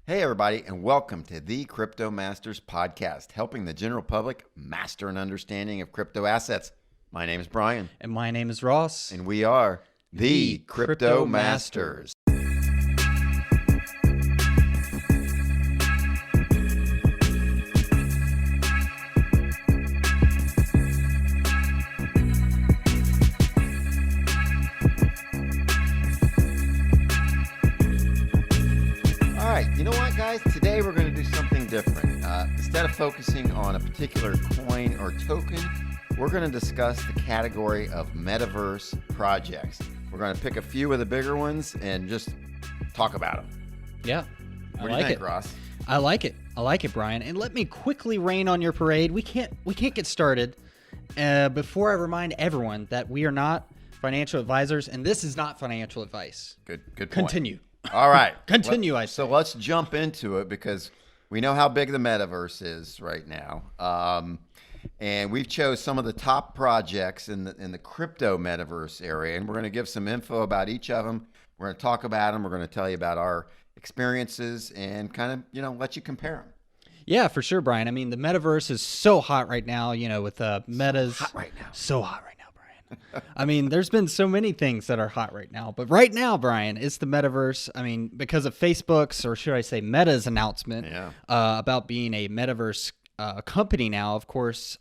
Hey, everybody, and welcome to the Crypto Masters podcast, helping the general public master an understanding of crypto assets. My name is Brian. And my name is Ross. And we are the Crypto Masters. All right, you know what, guys? Today we're going to do something different. Instead of focusing on a particular coin or token, we're going to discuss the category of Metaverse projects. We're going to pick a few of the bigger ones and just talk about them. Yeah, What do you think, Ross? I like it. I like it, Brian. And let me quickly rain on your parade. We can't get started before I remind everyone that we are not financial advisors, and this is not financial advice. Good point. Continue. All right. Continue, I say. So let's jump into it because we know how big the Metaverse is right now. And we've chose some of the top projects in the crypto Metaverse area, and we're going to give some info about each of them. We're going to talk about them. We're going to tell you about our experiences and kind of, let you compare them. Yeah, for sure, Brian. I mean, the Metaverse is so hot right now, with Meta's. So hot right now. So hot right now, Brian. I mean, there's been so many things that are hot right now. But right now, Brian, it's the Metaverse. I mean, because of Facebook's, or should I say Meta's announcement about being a Metaverse company now, of course,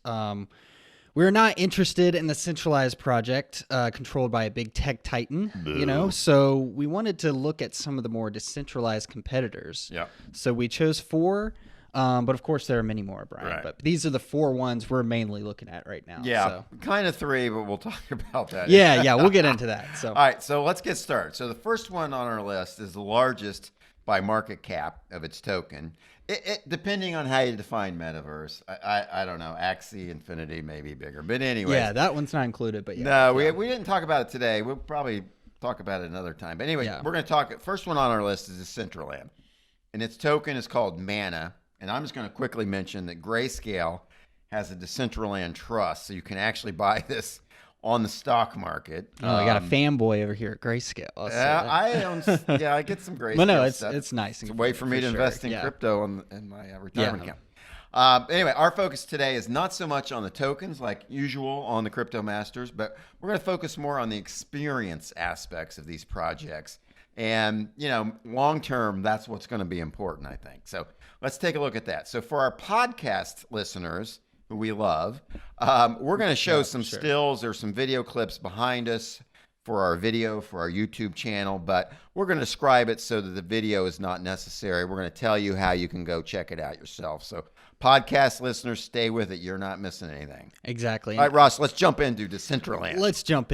we're not interested in the centralized project controlled by a big tech titan, so we wanted to look at some of the more decentralized competitors. Yeah. So we chose 4, but of course there are many more, Brian. Right. But these are the 4 ones we're mainly looking at right now. Yeah, So. kind of 3, but we'll talk about that. Yeah, we'll get into that. So. All right, so let's get started. So the first one on our list is the largest by market cap of its token. It depending on how you define Metaverse, I don't know. Axie Infinity may be bigger, but anyway. Yeah, that one's not included, but yeah. No, we didn't talk about it today. We'll probably talk about it another time. But anyway, we're going to talk. First one on our list is Decentraland, and its token is called Mana. And I'm just going to quickly mention that Grayscale has a Decentraland trust, so you can actually buy this on the stock market. Oh, I got a fanboy over here at Grayscale. I get some Grayscale Well, no, stuff. it's nice. It's a way for me to invest in crypto in my retirement Yeah. account. Anyway, our focus today is not so much on the tokens like usual on the Crypto Masters, but we're going to focus more on the experience aspects of these projects. And, long term, that's what's going to be important, I think. So let's take a look at that. So for our podcast listeners, who we love, we're going to show some stills or some video clips behind us for our video, for our YouTube channel, but we're going to describe it so that the video is not necessary. We're going to tell you how you can go check it out yourself. So podcast listeners, stay with it. You're not missing anything. Exactly. All right, Ross, let's jump into Decentraland. Let's jump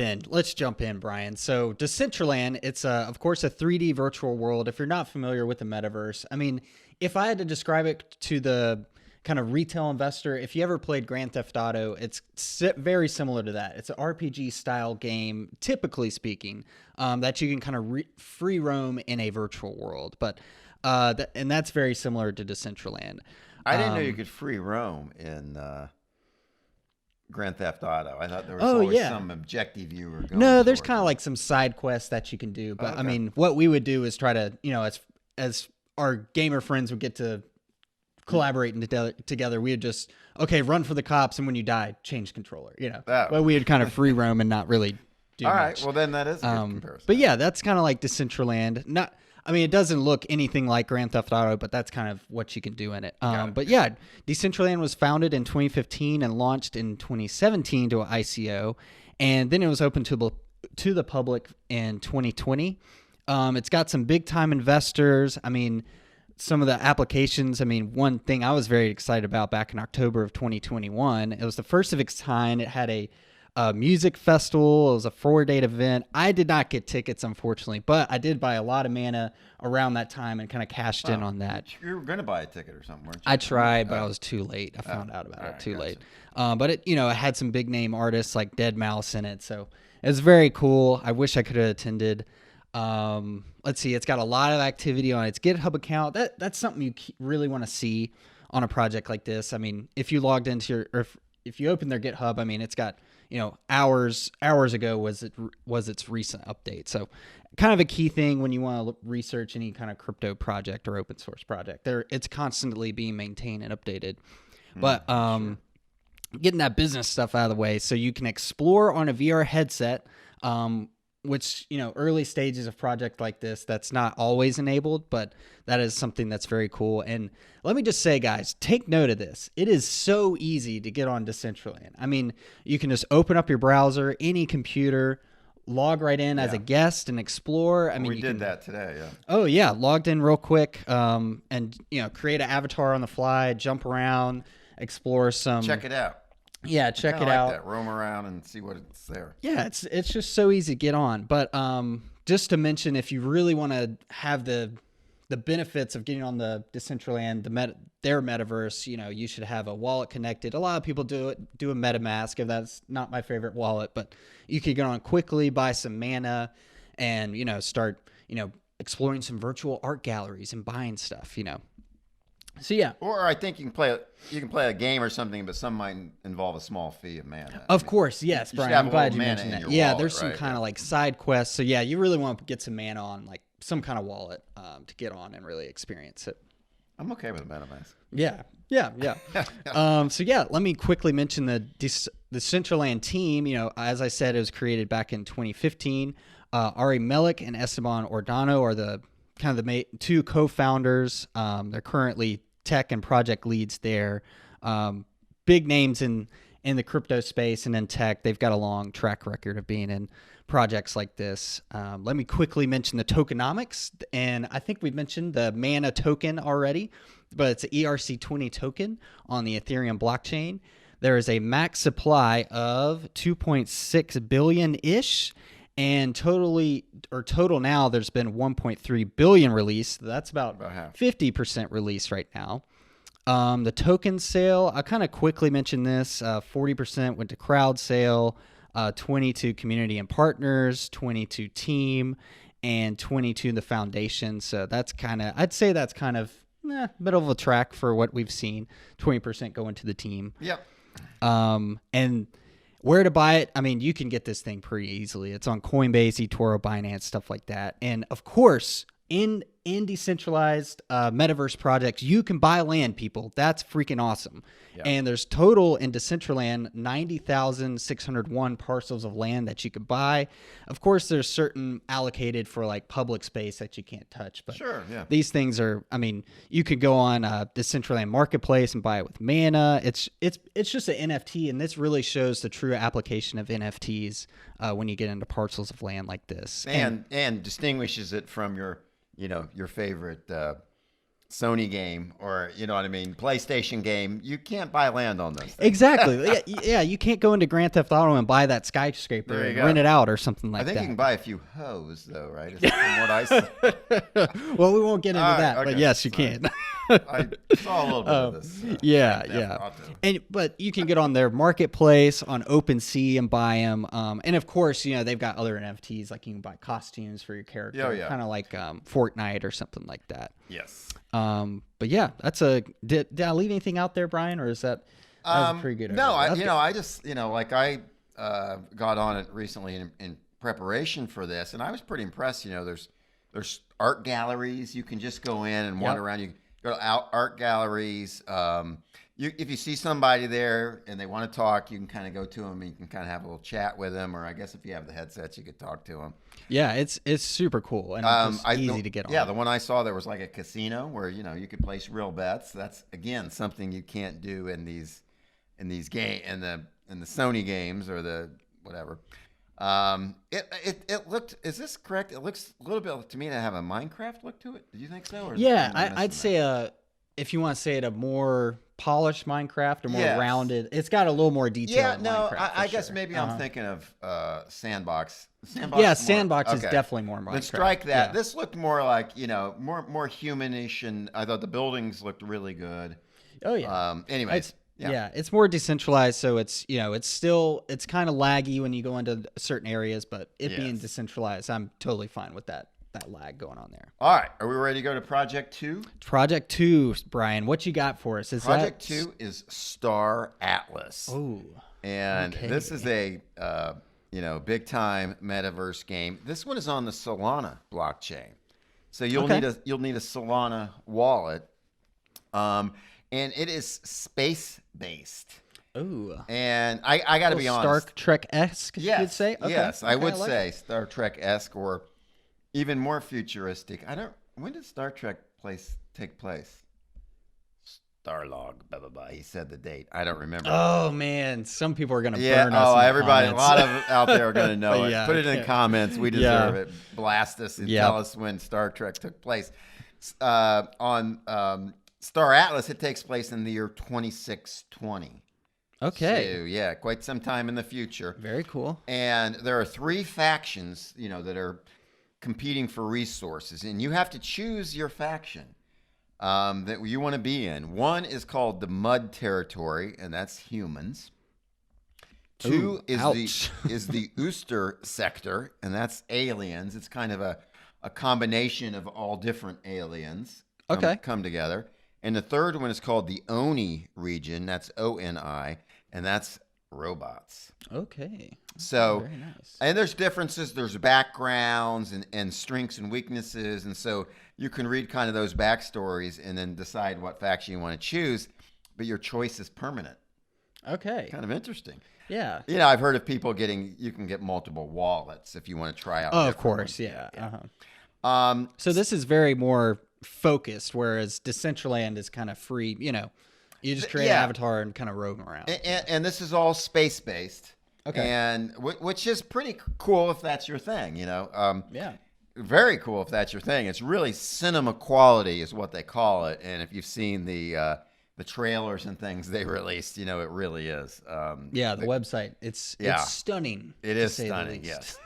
in, Brian. So Decentraland, it's of course a 3D virtual world. If you're not familiar with the Metaverse, I mean, if I had to describe it to the kind of retail investor, if you ever played Grand Theft Auto, it's very similar to that. It's an RPG style game, typically speaking, that you can kind of free roam in a virtual world. But and that's very similar to Decentraland. I didn't know you could free roam in Grand Theft Auto. I thought there was always some objective you were going. No, there's kind of like some side quests that you can do. But I mean, what we would do is try to, as our gamer friends would get to collaborating together, we would just run for the cops, and when you die, change controller. But we would kind of free roam and not really do All much. right, well then that is a good comparison. But yeah, that's kind of like Decentraland. It doesn't look anything like Grand Theft Auto, but that's kind of what you can do in it. But yeah, Decentraland was founded in 2015 and launched in 2017 to an ICO, and then it was open to the public in 2020. It's got some big time investors. I mean, some of the applications, one thing I was very excited about back in October of 2021, it was the first of its kind. It had a music festival. It was a 4-day event. I did not get tickets, unfortunately, but I did buy a lot of mana around that time and kind of cashed in on that. You were going to buy a ticket or something, weren't you? I tried, but I was too late. I found out about it too late. But it had some big name artists like Deadmau5 in it, so it was very cool. I wish I could have attended. Let's see, it's got a lot of activity on its GitHub account. That's something you really want to see on a project like this. I mean, if you logged into if you open their GitHub, it's got hours ago was its recent update. So kind of a key thing when you want to research any kind of crypto project or open source project. It's constantly being maintained and updated. But getting that business stuff out of the way, so you can explore on a VR headset, which, early stages of project like this, that's not always enabled, but that is something that's very cool. And let me just say, guys, take note of this. It is so easy to get on Decentraland. I mean, you can just open up your browser, any computer, log right in as a guest and explore. I mean, we did that today. Yeah. Oh yeah. Logged in real quick. And create an avatar on the fly, jump around, explore some. Check it out. Yeah, check it out. That. Roam around and see what's there. Yeah, it's just so easy to get on. But just to mention, if you really want to have the benefits of getting on the Decentraland, their Metaverse, you should have a wallet connected. A lot of people do a MetaMask, if that's not my favorite wallet, but you could get on quickly, buy some mana, and start exploring some virtual art galleries and buying stuff. So yeah. Or I think you can play a game or something, but some might involve a small fee of mana. Of course, yes, Brian. I'm glad you mentioned that. Yeah, wallet, there's some kind of like side quests. So yeah, you really want to get some mana on like some kind of wallet to get on and really experience it. I'm okay with MetaMask. Yeah. So yeah, let me quickly mention the Decentraland team. As I said, it was created back in 2015. Ari Melik and Esteban Ordano are the two co-founders. They're currently tech and project leads there. Big names in the crypto space and in tech. They've got a long track record of being in projects like this. Let me quickly mention the tokenomics. And I think we've mentioned the Mana token already, but it's an ERC20 token on the Ethereum blockchain. There is a max supply of 2.6 billion-ish. And total now, there's been 1.3 billion released. That's about 50% release right now. The token sale, I kind of quickly mentioned this. 40% went to crowd sale, 20 to community and partners, 20 to team, and 20 to the foundation. So I'd say that's kind of middle of a track for what we've seen. 20% going to the team. Yep. And where to buy it? I mean, you can get this thing pretty easily. It's on Coinbase, eToro, Binance, stuff like that. And of course, in decentralized metaverse projects, you can buy land, people. That's freaking awesome. Yep. And there's total in Decentraland 90,601 parcels of land that you could buy. Of course, there's certain allocated for like public space that you can't touch. But sure, yeah. These things are, I mean, you could go on Decentraland Marketplace and buy it with mana. It's just an NFT, and this really shows the true application of NFTs when you get into parcels of land like this. And distinguishes it from your favorite Sony game or, PlayStation game. You can't buy land on those things. Exactly. Yeah, you can't go into Grand Theft Auto and buy that skyscraper and rent it out or something like that. I think you can buy a few hoes, though, right? From what I see. Well, we won't get into that, okay. But yes, you can. I saw a little bit of this. Yeah. But you can get on their marketplace on OpenSea and buy them. And of course, they've got other NFTs, like you can buy costumes for your character, kind of like Fortnite or something like that. Yes. But yeah, did I leave anything out there, Brian, or is that was pretty good? No, I just I got on it recently in preparation for this, and I was pretty impressed. There's art galleries. You can just go in and wander around. You go to art galleries. If you see somebody there and they want to talk, you can kind of go to them and you can kind of have a little chat with them. Or I guess if you have the headsets, you could talk to them. Yeah, it's super cool and it's easy to get on. Yeah, the one I saw, there was like a casino where you could place real bets. That's again something you can't do in these game in the Sony games or the whatever. It looked. Is this correct? It looks a little bit to me to have a Minecraft look to it. Did you think so? Or yeah, I'd say if you want to say it, a more polished Minecraft or more rounded. It's got a little more detail. Yeah, in no, Minecraft, I guess maybe I'm thinking of Sandbox. Sandbox is definitely more Minecraft. Then strike that. Yeah. This looked more like more humanish, and I thought the buildings looked really good. Oh yeah. Anyways. Yeah, it's more decentralized, so it's it's kind of laggy when you go into certain areas, but being decentralized, I'm totally fine with that lag going on there. All right, are we ready to go to Project 2? Project 2, Brian, what you got for us? Project 2 is Star Atlas. Oh. And this is a big time metaverse game. This one is on the Solana blockchain, so you'll need a Solana wallet, and it is space based. Ooh. And I got to be honest, Star Trek-esque, you'd say? Okay. Yes, I would say Star Trek-esque, or even more futuristic. When did Star Trek take place? Starlog, blah, blah, blah. He said the date. I don't remember. Oh, man. Some people are going to burn us. Oh, everybody, comments. a lot of out there are going to know it. Yeah, Put it in the comments. We deserve it. Blast us and tell us when Star Trek took place. On Star Atlas, it takes place in the year 2620. Okay. So, yeah, quite some time in the future. Very cool. And there are 3 factions, that are competing for resources, and you have to choose your faction that you want to be in. One is called the Mud Territory, and that's humans. 2 is the Ooster Sector, and that's aliens. It's kind of a combination of all different aliens come together. And the third one is called the Oni region. That's ONI, and that's robots. Okay. So, very nice. And there's differences. There's backgrounds and strengths and weaknesses. And so you can read kind of those backstories and then decide what faction you want to choose. But your choice is permanent. Okay. Kind of interesting. Yeah. I've heard of people you can get multiple wallets if you want to try out. Oh, of course. ones. Yeah. So this is very more focused, whereas Decentraland is kind of free. You just create an avatar and kind of roam around. And this is all space-based. Okay. And which is pretty cool if that's your thing, Yeah. Very cool if that's your thing. It's really cinema quality is what they call it. And if you've seen the trailers and things they released, it really is. The website. It's stunning. It is stunning, yes.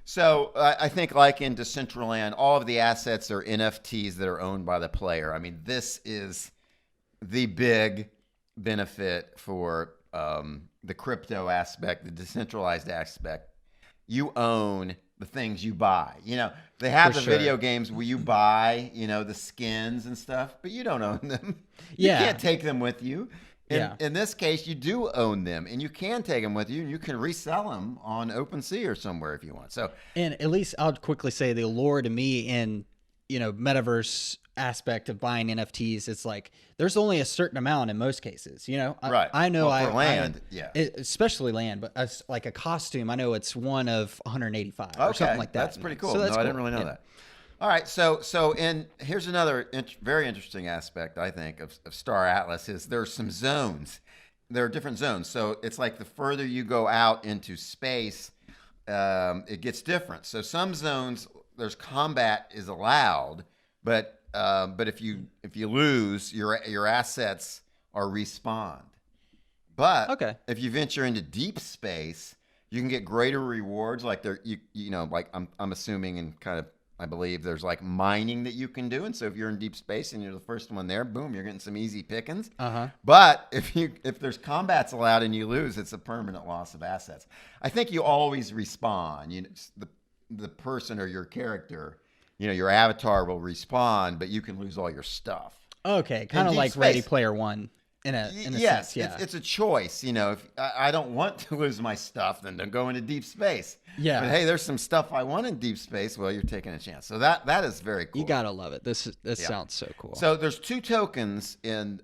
So I think like in Decentraland, all of the assets are NFTs that are owned by the player. I mean, this is the big benefit for the crypto aspect, the decentralized aspect. You own the things you buy. They have video games where you buy, the skins and stuff, but you don't own them. You can't take them with you. In this case, you do own them, and you can take them with you, and you can resell them on OpenSea or somewhere if you want. So, and at least I'll quickly say the allure to me in Metaverse aspect of buying NFTs, it's like there's only a certain amount in most cases. Right. I know for land, especially land, but as like a costume, I know it's one of 185 or something like that. That's pretty cool. So I didn't really know that. All right, so here's another very interesting aspect, I think, of Star Atlas is there's some zones. There are different zones. So it's like the further you go out into space, it gets different. So some zones, there's combat is allowed, but if you lose, your assets are respawned. But if you venture into deep space, you can get greater rewards. Like like I'm assuming and kind of I believe there's like mining that you can do, and so if you're in deep space and you're the first one there, boom, you're getting some easy pickings. But if there's combats allowed and you lose, it's a permanent loss of assets. I think you always respawn. The person or your character, your avatar will respawn, but you can lose all your stuff. Okay, kind of like space. Ready Player One. In a sense, yeah. It's a choice. If I don't want to lose my stuff, then don't go into deep space. Yeah. But hey, there's some stuff I want in deep space. Well, you're taking a chance. So that is very cool. You gotta love it. This sounds so cool. So there's 2 tokens in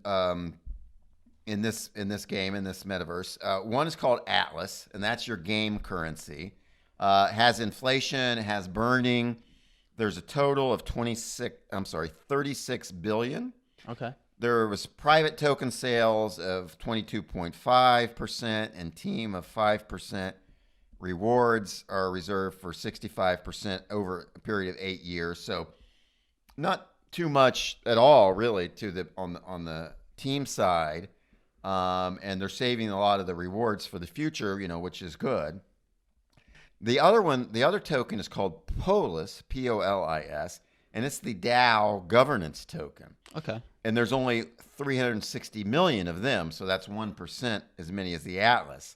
this game, in this metaverse. One is called Atlas, and that's your game currency. Has inflation, has burning. There's a total of 36 billion. Okay. There was private token sales of 22.5% and team of 5%. Rewards are reserved for 65% over a period of 8 years. So not too much at all, really, on the team side. And they're saving a lot of the rewards for the future, which is good. The other token is called Polis, Polis, and it's the DAO governance token. Okay. And there's only 360 million of them, so that's 1% as many as the Atlas.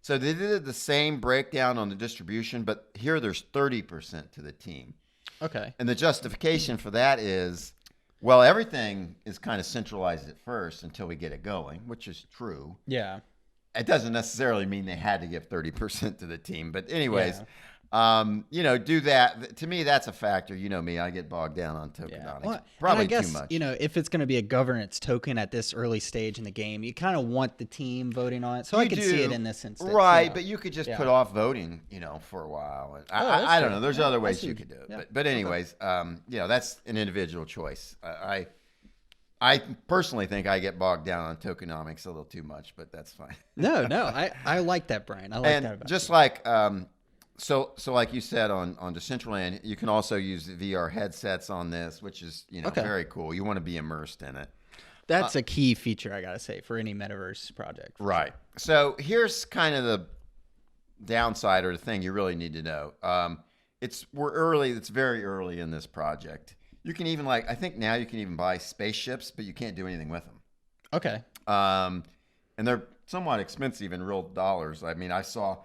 So they did the same breakdown on the distribution, but here there's 30% to the team. Okay. And the justification for that is, well, everything is kind of centralized at first until we get it going, which is true. Yeah. it doesn't necessarily mean they had to give 30% to the team. But anyways, do that. To me, that's a factor. You know me, I get bogged down on tokenomics. Well, Probably I guess, too much. If it's going to be a governance token at this early stage in the game, you kind of want the team voting on it. So I can see it in this instance. Right, but you could just put off voting, for a while. And I don't know. There's other ways you could do it. Yeah. But anyways, that's an individual choice. I personally think I get bogged down on tokenomics a little too much, but that's fine. No, I like that, Brian. I like that about just you. like so like you said on Decentraland, you can also use the VR headsets on this, which is very cool. You want to be immersed in it. That's a key feature, I gotta say, for any Metaverse project. Right. So here's kind of the downside or the thing you really need to know. We're early. It's very early in this project. You can even I think now you can even buy spaceships, but you can't do anything with them. Okay. And they're somewhat expensive in real dollars. I mean, I saw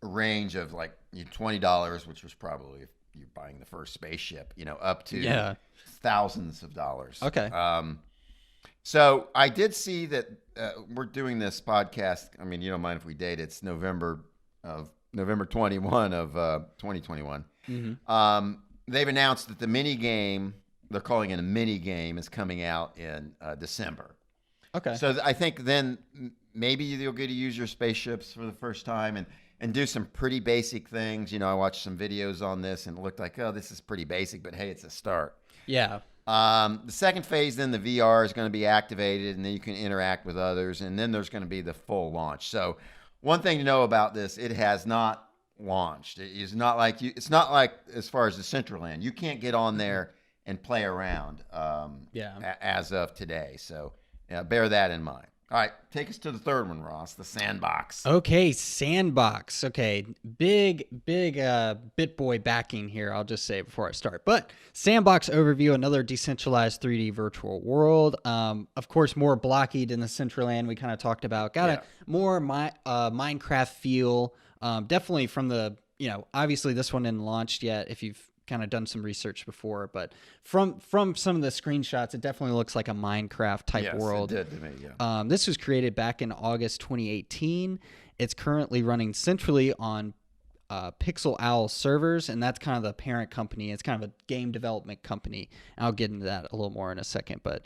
a range of $20, which was probably if you're buying the first spaceship, up to thousands of dollars. Okay. So I did see that we're doing this podcast. I mean, you don't mind if we date. It's November 21 of 2021. Mm-hmm. They've announced that the mini game, they're calling it a mini game, is coming out in December. Okay. So I think then maybe you'll get to use your spaceships for the first time and do some pretty basic things. I watched some videos on this and it looked like, oh, this is pretty basic, but hey, it's a start. Yeah. The second phase, then the VR is going to be activated and then you can interact with others. And then there's going to be the full launch. So one thing to know about this, it has not launched. It's not like as far as Decentraland, you can't get on there and play around as of today. So bear that in mind. All right, take us to the third one, Ross, the Sandbox. Okay, Sandbox. Okay, big bit boy backing here, I'll just say before I start. But Sandbox Overview, another decentralized 3D virtual world. Of course, more blocky than the Decentraland we kind of talked about. Got a more Minecraft feel. Definitely from the, obviously this one isn't launched yet if you've kind of done some research before, but from some of the screenshots, it definitely looks like a Minecraft type world. It did to me, yeah. This was created back in August 2018. It's currently running centrally on Pixel Owl servers, and that's kind of the parent company. It's kind of a game development company. I'll get into that a little more in a second, but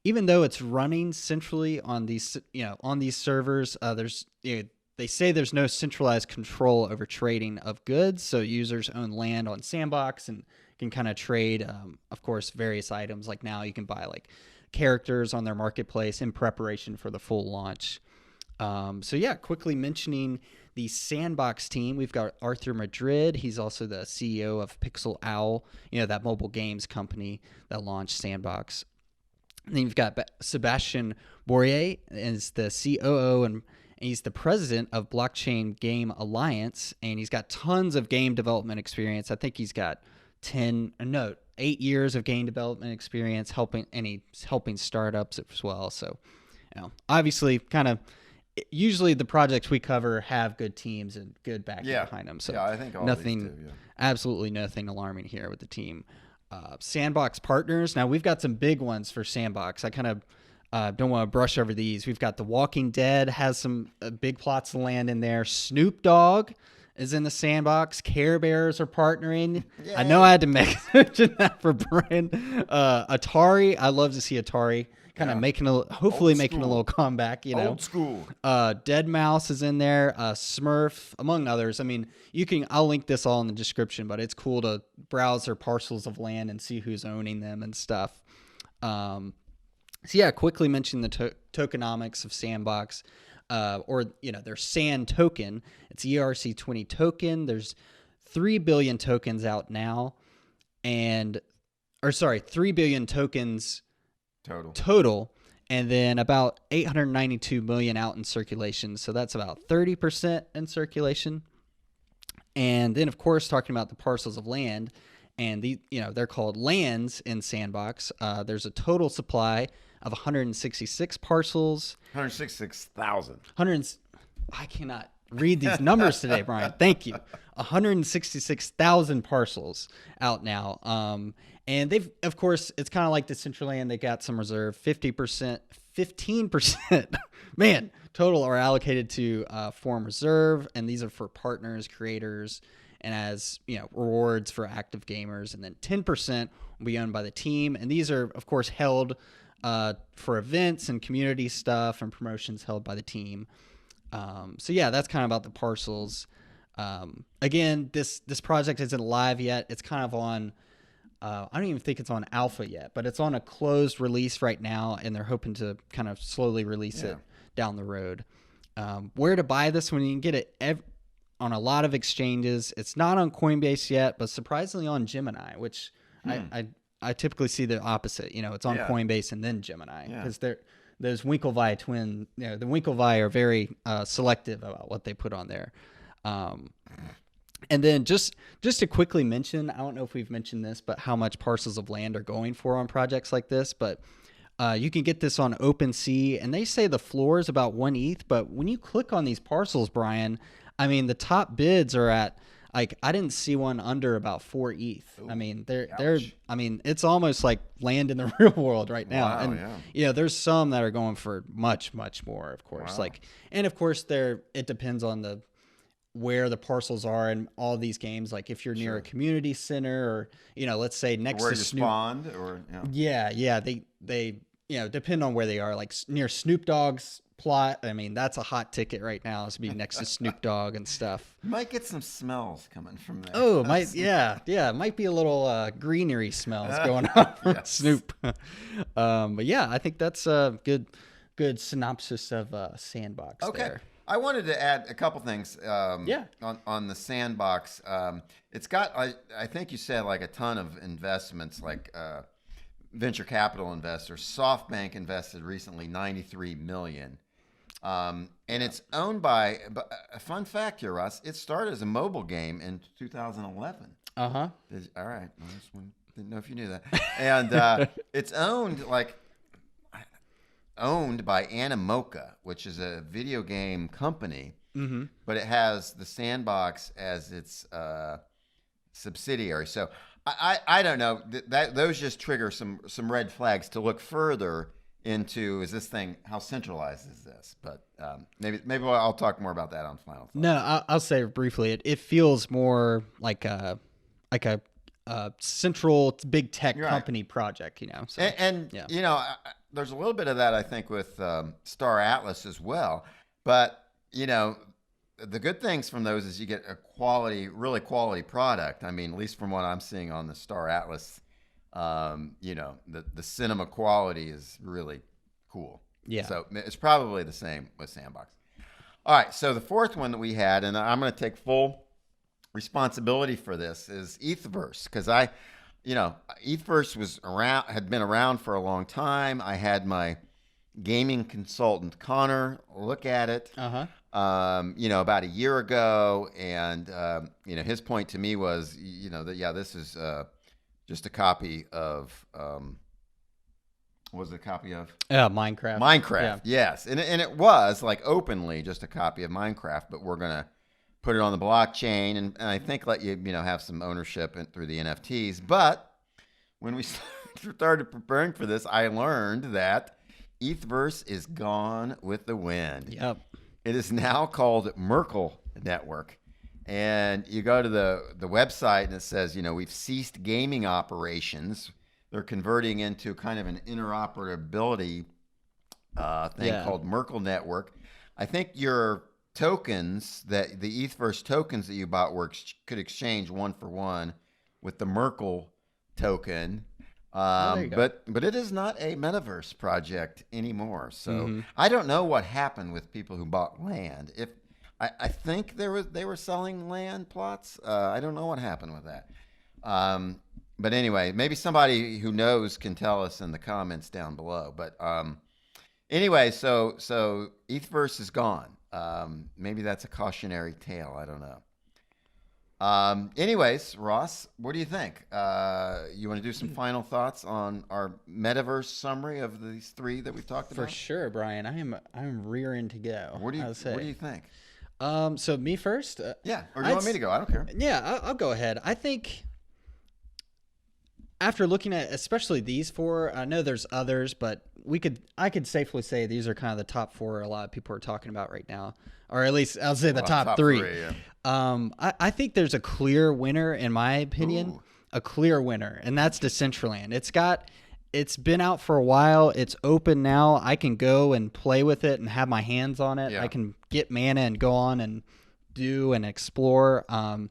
even though it's running centrally on these, on these servers, there's, they say there's no centralized control over trading of goods, so users own land on Sandbox and can kind of trade, of course, various items. Like now you can buy characters on their marketplace in preparation for the full launch. Quickly mentioning the Sandbox team, we've got Arthur Madrid. He's also the CEO of Pixel Owl, that mobile games company that launched Sandbox. And then you've got Sebastian Bourrier is the COO and he's the president of Blockchain Game Alliance, and he's got tons of game development experience. I think he's got 8 years of game development experience he's helping startups as well. So, obviously usually the projects we cover have good teams and good backing behind them. So I think all nothing, these do, absolutely nothing alarming here with the team. Sandbox partners. Now we've got some big ones for Sandbox. I kind of don't want to brush over these. We've got The Walking Dead has some big plots of land in there. Snoop Dogg is in the Sandbox. Care Bears are partnering. Yay. I know I had to mention that for Brian. Atari, I love to see Atari kind of making a little comeback. Old school. Dead Mouse is in there. Smurf, among others. I mean, I'll link this all in the description, but it's cool to browse their parcels of land and see who's owning them and stuff. Quickly mention the tokenomics of Sandbox, their Sand token. It's ERC20 token. There's 3 billion tokens out now, 3 billion tokens total, and then about 892 million out in circulation. So that's about 30% in circulation. And then, of course, talking about the parcels of land, and they're called lands in Sandbox. There's a total supply of 166 parcels. 166,000. I cannot read these numbers today, Brian. Thank you. 166,000 parcels out now. And they've, of course, it's kind of like Decentraland. They got some reserve, 15%. Man, total are allocated to Forum Reserve, and these are for partners, creators, and as rewards for active gamers. And then 10% will be owned by the team, and these are of course held for events and community stuff and promotions held by the team. So yeah, that's kind of about the parcels. Again, this project isn't live yet. It's kind of on. I don't even think it's on alpha yet, but it's on a closed release right now, and they're hoping to kind of slowly release it down the road. Where to buy this when you can get it on a lot of exchanges. It's not on Coinbase yet, but surprisingly on Gemini, which I typically see the opposite. It's on Coinbase and then Gemini because those Winklevi twin. The Winklevi are very selective about what they put on there. And then just to quickly mention, I don't know if we've mentioned this, but how much parcels of land are going for on projects like this. But you can get this on OpenSea, and they say the floor is about 1 ETH. But when you click on these parcels, Brian, I mean, the top bids are at, like, I didn't see one under about 4 ETH. Ooh, I mean, it's almost like land in the real world right now. Wow, and there's some that are going for much, much more, of course. Wow. And of course it depends on where the parcels are in all these games. Like if you're near a community center, or let's say next where to you Snoop. Spawned, or they depend on where they are. Like near Snoop Dogg's plot. I mean, that's a hot ticket right now, is being next to Snoop Dogg and stuff. You might get some smells coming from there. Oh, might be a little greenery smells going on from Snoop. But yeah, I think that's a good synopsis of Sandbox. Okay. There. I wanted to add a couple things on the Sandbox. It's got, I think you said, like a ton of investments, like venture capital investors. SoftBank invested recently $93 million. And it's owned by, a fun fact here, Russ, it started as a mobile game in 2011. Uh-huh. All right. Didn't know if you knew that. And it's owned by Animoca, which is a video game company, but it has the Sandbox as its subsidiary. So I don't know. Those just trigger some red flags to look further into, how centralized is this? But maybe I'll talk more about that on Final Thoughts. No, I'll say briefly. It feels more like a central big tech company project, So, there's a little bit of that, I think, with Star Atlas as well. But the good things from those is you get a really quality product. I mean, at least from what I'm seeing on the Star Atlas, the cinema quality is really cool. Yeah. So it's probably the same with Sandbox. All right. So the fourth one that we had, and I'm going to take full responsibility for this, is Ethverse, because Ethverse had been around for a long time. I had my gaming consultant Connor look at it, about a year ago, and his point to me was, that this is just a copy of. What was it a copy of? Minecraft. Minecraft, yes, and it was like openly just a copy of Minecraft, but we're gonna put it on the blockchain, and I think let you have some ownership through the NFTs. But when we started preparing for this, I learned that Ethverse is gone with the wind. Yep. It is now called Merkle Network, and you go to the website and it says, we've ceased gaming operations. They're converting into kind of an interoperability thing called Merkle Network. I think your tokens, the Ethverse tokens that you bought could exchange 1-for-1 with the Merkle token. But it is not a Metaverse project anymore. So I don't know what happened with people who bought land. If I think they were selling land plots. I don't know what happened with that. But anyway, maybe somebody who knows can tell us in the comments down below. But anyway, so Ethverse is gone. Maybe that's a cautionary tale. I don't know. Anyways, Ross, what do you think? You want to do some final thoughts on our Metaverse summary of these three that we've talked about? For sure, Brian. I'm rearing to go. What do you think? So me first? Yeah, or do you want me to go? I don't care. Yeah, I'll go ahead. I think after looking at especially these four, I know there's others, but I could safely say these are kind of the top 4 a lot of people are talking about right now, or at least I'll say the top 3. Yeah. I think there's a clear winner in my opinion. Ooh. A clear winner, and that's Decentraland. It's been out for a while. It's open now. I can go and play with it and have my hands on it. Yeah. I can get mana and go on and do and explore. I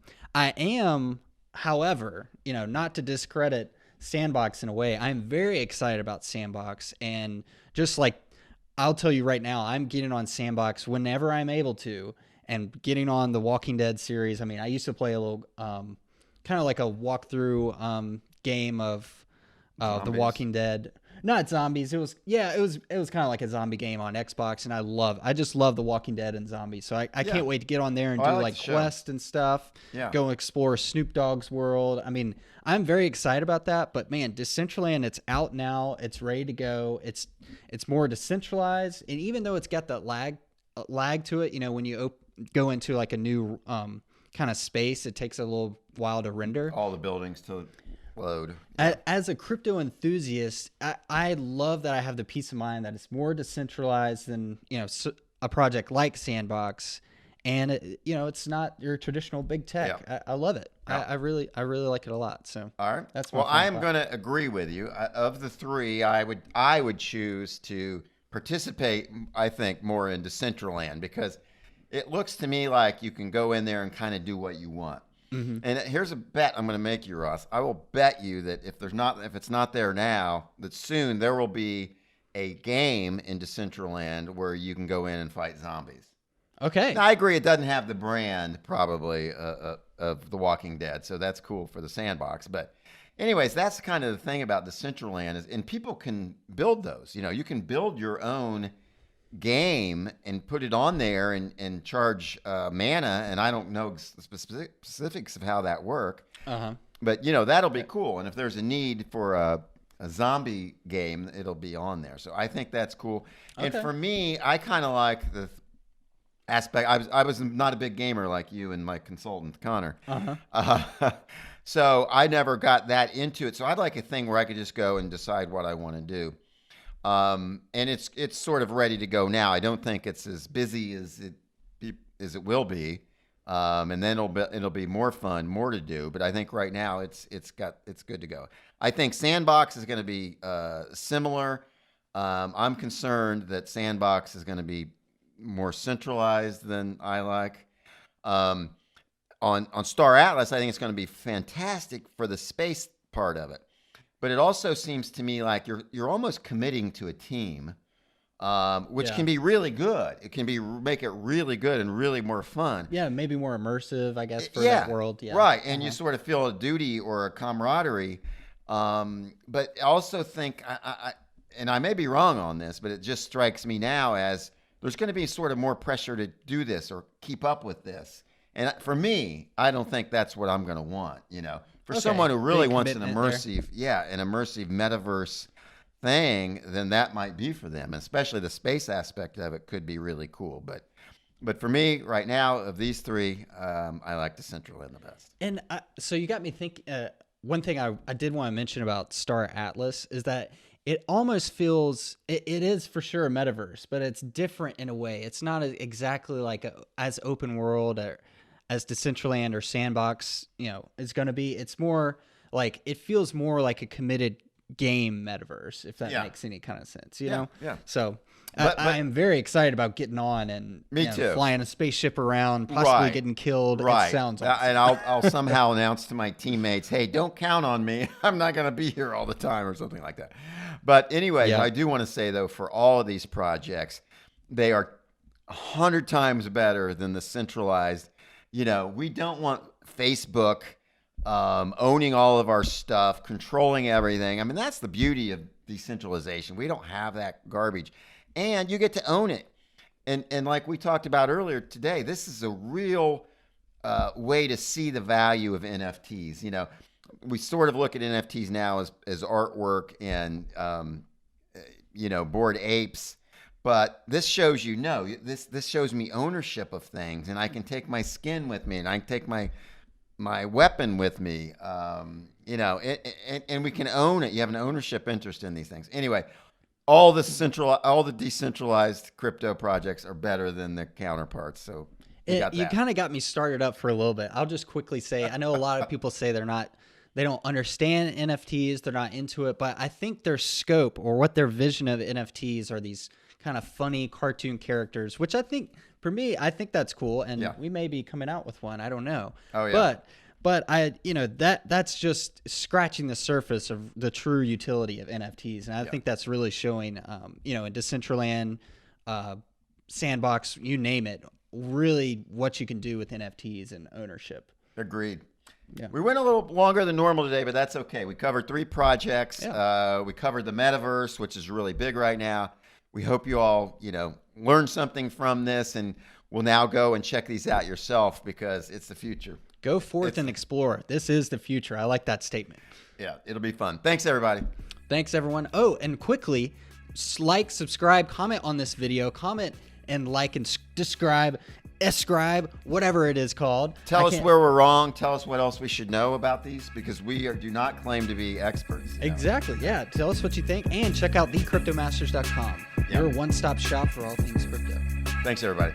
am, however, not to discredit Sandbox in a way, I'm very excited about Sandbox. And just like, I'll tell you right now, I'm getting on Sandbox whenever I'm able to, and getting on the Walking Dead series. I mean, I used to play a little, kind of like a walkthrough game of The Walking Dead. Not zombies. It was kind of like a zombie game on Xbox, and I just love The Walking Dead and zombies. So I can't wait to get on there and do like quests and stuff. Yeah. Go explore Snoop Dogg's world. I mean, I'm very excited about that. But man, Decentraland, it's out now. It's ready to go. It's more decentralized, and even though it's got that lag to it, when you go into like a new kind of space, it takes a little while to render all the buildings to load. As a crypto enthusiast, I love that I have the peace of mind that it's more decentralized than a project like Sandbox, and it's not your traditional big tech. Yeah. I love it. Yeah. I really like it a lot. So all right, that's well, I am going to agree with you. Of the 3, I would choose to participate. I think more in Decentraland because it looks to me like you can go in there and kind of do what you want. Mm-hmm. And here's a bet I'm going to make you, Ross. I will bet you that if it's not there now, that soon there will be a game in Decentraland where you can go in and fight zombies. Okay. Now, I agree it doesn't have the brand probably of The Walking Dead, so that's cool for the Sandbox. But anyways, that's kind of the thing about Decentraland and people can build those. You can build your own game and put it on there and charge mana, and I don't know specifics of how that work. But that'll be cool. And if there's a need for a zombie game, it'll be on there. So I think that's cool. Okay. And for me, I kind of like the aspect. I was not a big gamer like you and my consultant Connor. So I never got that into it. So I'd like a thing where I could just go and decide what I want to do. And it's sort of ready to go now. I don't think it's as busy as it will be, and then it'll be more fun, more to do. But I think right now it's good to go. I think Sandbox is going to be similar. I'm concerned that Sandbox is going to be more centralized than I like. On Star Atlas, I think it's going to be fantastic for the space part of it. But it also seems to me like you're almost committing to a team, which can be really good. It can make it really good and really more fun. Yeah, maybe more immersive, I guess, for that world. Yeah, right. And you sort of feel a duty or a camaraderie. But I also think, and I may be wrong on this, but it just strikes me now as there's going to be sort of more pressure to do this or keep up with this. And for me, I don't think that's what I'm going to want, For someone who really wants an immersive metaverse thing, then that might be for them. Especially the space aspect of it could be really cool. But for me, right now, of these 3, I like Decentraland the best. And so you got me thinking. One thing I did want to mention about Star Atlas is that it almost feels it is for sure a metaverse, but it's different in a way. It's not exactly like as open world or as Decentraland or Sandbox, is going to be. It's more like it feels more like a committed game metaverse, if that makes any kind of sense, you know? Yeah. So I am very excited about getting on and too. Flying a spaceship around, possibly getting killed. Right. It sounds awesome. And I'll somehow announce to my teammates, hey, don't count on me. I'm not going to be here all the time or something like that. But anyway, I do want to say, though, for all of these projects, they are 100 times better than the centralized. We don't want Facebook owning all of our stuff, controlling everything. I mean, that's the beauty of decentralization. We don't have that garbage. And you get to own it. And like we talked about earlier today, this is a real way to see the value of NFTs. We sort of look at NFTs now as artwork and, Bored Apes. But this shows this shows me ownership of things, and I can take my skin with me, and I can take my weapon with me, and we can own it. You have an ownership interest in these things. Anyway, all the decentralized crypto projects are better than the counterparts. So You kind of got me started up for a little bit. I'll just quickly say, I know a lot of people say they don't understand NFTs, they're not into it, but I think their scope or what their vision of NFTs are these kind of funny cartoon characters, which I think, for me, I think that's cool, and we may be coming out with one. I don't know. Oh yeah. But that's just scratching the surface of the true utility of NFTs, and I think that's really showing, in Decentraland, Sandbox, you name it, really what you can do with NFTs and ownership. Agreed. Yeah. We went a little longer than normal today, but that's okay. We covered 3 projects. Yeah. We covered the Metaverse, which is really big right now. We hope you all, learned something from this, and will now go and check these out yourself because it's the future. Go forth and explore. This is the future. I like that statement. Yeah, it'll be fun. Thanks, everybody. Thanks, everyone. Oh, and quickly, like, subscribe, comment on this video, comment and like and describe, whatever it is called. Tell us where we're wrong. Tell us what else we should know about these, because we do not claim to be experts. Exactly. Yeah. Tell us what you think, and check out thecryptomasters.com. Your one-stop shop for all things crypto. Thanks, everybody.